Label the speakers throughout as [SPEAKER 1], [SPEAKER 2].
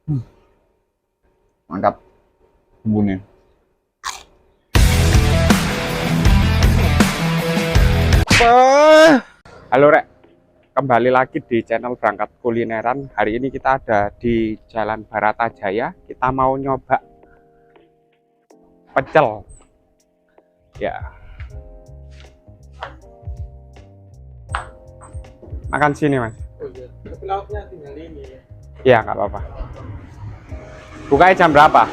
[SPEAKER 1] Hmm, Mantap bumbunya. Halo Rek, kembali lagi di channel Berangkat Kulineran. Hari ini kita ada di Jalan Baratajaya. Kita mau nyoba pecel. Ya, makan sini Mas.
[SPEAKER 2] Oh iya, tapi lauknya tinggal ini ya.
[SPEAKER 1] Iya, nggak apa-apa. Bukanya jam berapa?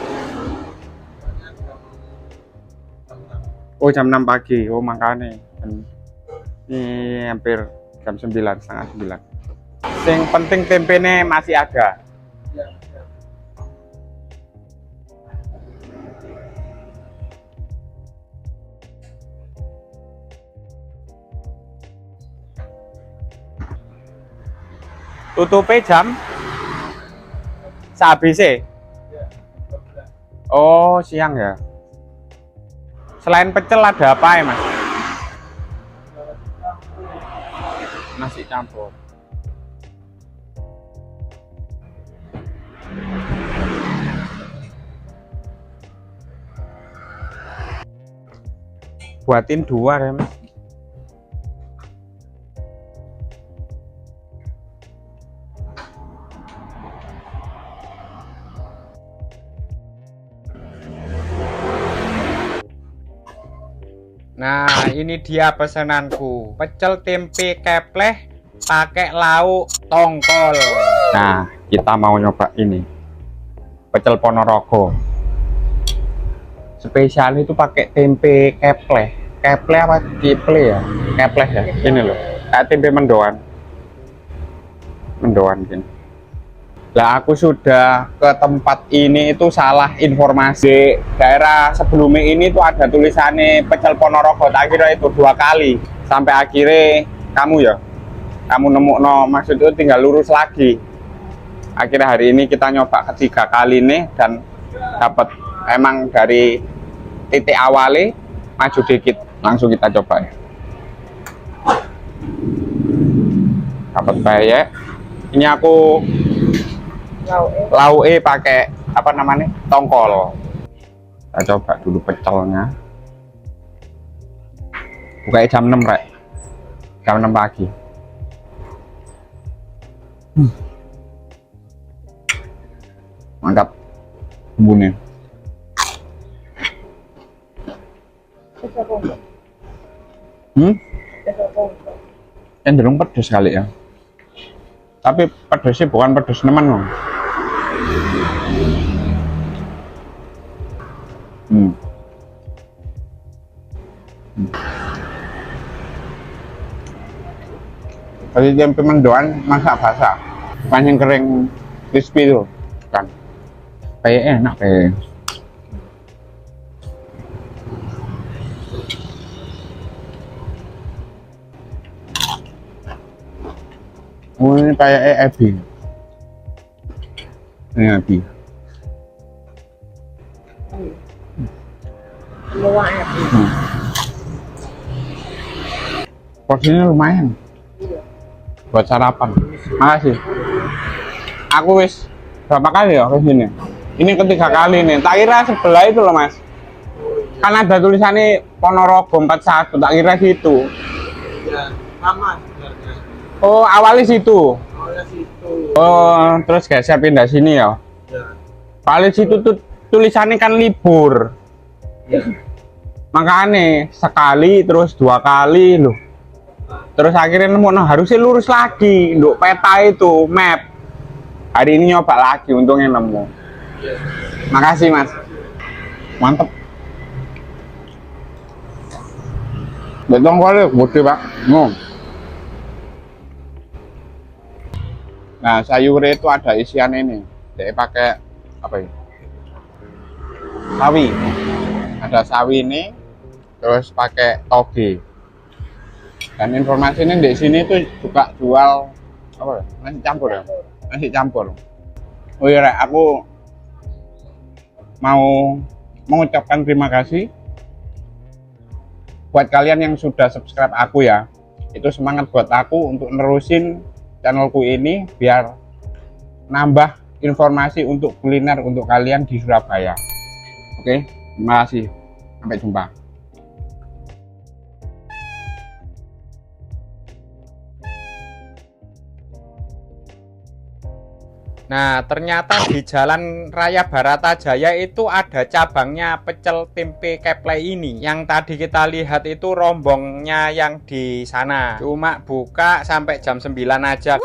[SPEAKER 1] Oh, jam 6 pagi. Oh, makanya. Ini hampir jam 9, setengah 9. Yang penting tempenya masih ada.
[SPEAKER 2] Ya, ya.
[SPEAKER 1] Tutupnya jam sehabisnya.
[SPEAKER 2] Ya, 12.
[SPEAKER 1] Oh, siang ya. Selain pecel ada apa ya, Mas? Nasi campur. Buatin 2 ya, Mas. Nah, ini dia pesananku. Pecel tempe kepleh pakai lauk tongkol. Nah, kita mau nyoba ini. Pecel Ponorogo. Spesial itu pakai tempe kepleh. Kepleh apa kiple ya? Kepleh ya. Ini loh. Kayak tempe mendoan. Mendoan gini. Lah aku sudah ke tempat ini itu salah informasi. Daerah sebelumnya ini tuh ada tulisannya pecel Ponorogo. Tak kira itu 2 kali. Sampai akhirnya kamu nemu no, maksud itu tinggal lurus lagi. Akhirnya hari ini kita nyoba ketiga kali nih dan dapat emang dari titik awalnya maju dikit. Langsung kita coba ya. Dapat bayar. Ini aku lauke pakai apa namanya, tongkol. Kita coba dulu pecelnya. Bukanya jam 6 Rek, jam 6 pagi. Mantap bumbunya. Cenderung pedes kali ya, tapi pedesnya bukan pedes nemen loh. Tadi tempe mendoan masak basah, panjang kering crispy tuh kan, kayak enak kayak. Oh, ini kayak ebi. Ini ebi.
[SPEAKER 2] Semua epi.
[SPEAKER 1] Porsinya lumayan buat sarapan. Makasih. Aku wis berapa kali ya ke sini? Ini ketiga kali nih. Tak kira sebelah itu loh Mas. Kan ada tulisannya Ponorogo 41. Tak kira situ.
[SPEAKER 2] Ya, sama sebenarnya.
[SPEAKER 1] Oh, awalnya situ.
[SPEAKER 2] Awalnya situ.
[SPEAKER 1] Oh, terus geser pindah sini ya.
[SPEAKER 2] Ya.
[SPEAKER 1] Paling situ tuh tulisannya kan libur.
[SPEAKER 2] Ya.
[SPEAKER 1] Makanya sekali terus 2 kali loh. Terus akhirnya nemu, nah harusnya lurus lagi. Untuk peta itu, map. Hari ini nyoba lagi, untungnya nemu.
[SPEAKER 2] Ya.
[SPEAKER 1] Makasih Mas. Mantep. Betul kali, gede Pak. Nah, sayurnya itu ada isian ini. Dia pakai apa ya? Sawi. Ada sawi ini, terus pakai toge. Dan informasinya di sini tuh juga jual apa ya? Nasi campur ya? Nasi campur. Oh iya, Rek, aku mau mengucapkan terima kasih buat kalian yang sudah subscribe aku ya. Itu semangat buat aku untuk nerusin channelku ini biar nambah informasi untuk kuliner untuk kalian di Surabaya. Oke, terima kasih. Sampai jumpa. Nah, ternyata di Jalan Raya Baratajaya itu ada cabangnya pecel tempe keplek ini. Yang tadi kita lihat itu rombongnya yang di sana. Cuma buka sampai jam 9 aja.